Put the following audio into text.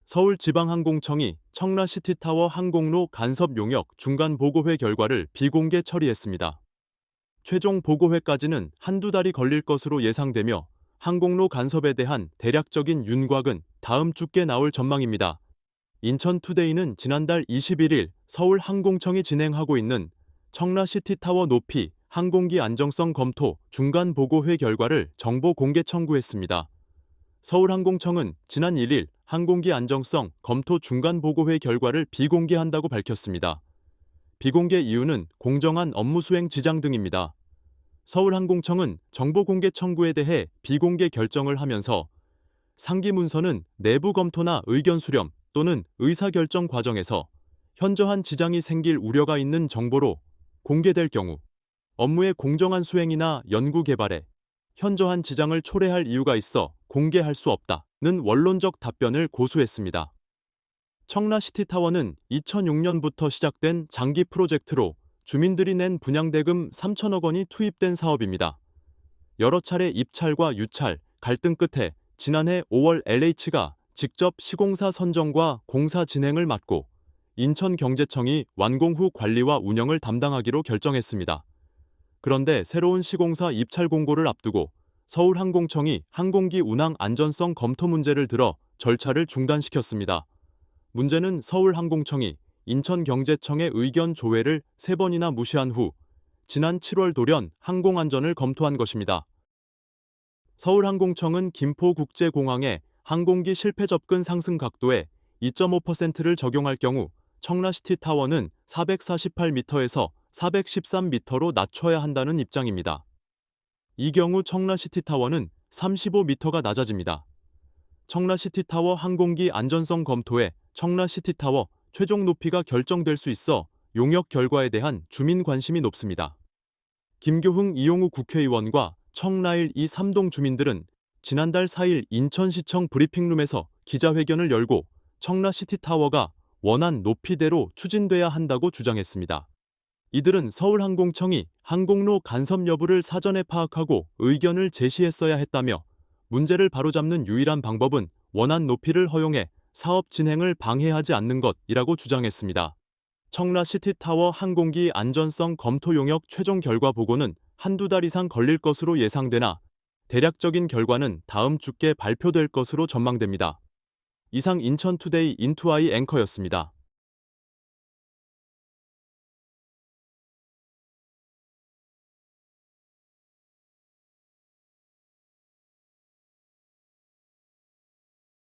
서울지방항공청이 청라시티타워 항공로 간섭 용역 중간 보고회 결과를 비공개 처리했습니다. 최종 보고회까지는 한두 달이 걸릴 것으로 예상되며 항공로 간섭에 대한 대략적인 윤곽은 다음 주께 나올 전망입니다. 인천투데이는 지난달 21일 서울항공청이 진행하고 있는 청라시티타워 높이 항공기 안정성 검토 중간 보고회 결과를 정보 공개 청구했습니다. 서울항공청은 지난 1일 항공기 안정성 검토 중간 보고회 결과를 비공개한다고 밝혔습니다. 비공개 이유는 공정한 업무 수행 지장 등입니다. 서울항공청은 정보 공개 청구에 대해 비공개 결정을 하면서 상기 문서는 내부 검토나 의견 수렴 또는 의사결정 과정에서 현저한 지장이 생길 우려가 있는 정보로 공개될 경우 업무의 공정한 수행이나 연구 개발에 현저한 지장을 초래할 이유가 있어 공개할 수 없다는 원론적 답변을 고수했습니다. 청라시티타워는 2006년부터 시작된 장기 프로젝트로 주민들이 낸 분양대금 3천억 원이 투입된 사업입니다. 여러 차례 입찰과 유찰, 갈등 끝에 지난해 5월 LH가 직접 시공사 선정과 공사 진행을 맡고 인천경제청이 완공 후 관리와 운영을 담당하기로 결정했습니다. 그런데 새로운 시공사 입찰 공고를 앞두고 서울항공청이 항공기 운항 안전성 검토 문제를 들어 절차를 중단시켰습니다. 문제는 서울항공청이 인천경제청의 의견 조회를 3번이나 무시한 후 지난 7월 돌연 항공안전을 검토한 것입니다. 서울항공청은 김포국제공항에 항공기 실패 접근 상승 각도에 2.5%를 적용할 경우 청라시티타워는 448m에서 413m로 낮춰야 한다는 입장입니다. 이 경우 청라시티타워는 35m가 낮아집니다. 청라시티타워 항공기 안전성 검토에 청라시티타워 최종 높이가 결정될 수 있어 용역 결과에 대한 주민 관심이 높습니다. 김교흥 이용우 국회의원과 청라일 이 3동 주민들은 지난달 4일 인천시청 브리핑룸에서 기자회견을 열고 청라시티타워가 원안 높이대로 추진돼야 한다고 주장했습니다. 이들은 서울항공청이 항공로 간섭 여부를 사전에 파악하고 의견을 제시했어야 했다며 문제를 바로잡는 유일한 방법은 원안 높이를 허용해 사업 진행을 방해하지 않는 것이라고 주장했습니다. 청라시티타워 항공기 안전성 검토 용역 최종 결과 보고는 한두 달 이상 걸릴 것으로 예상되나 대략적인 결과는 다음 주께 발표될 것으로 전망됩니다. 이상 인천투데이 인투아이 앵커였습니다.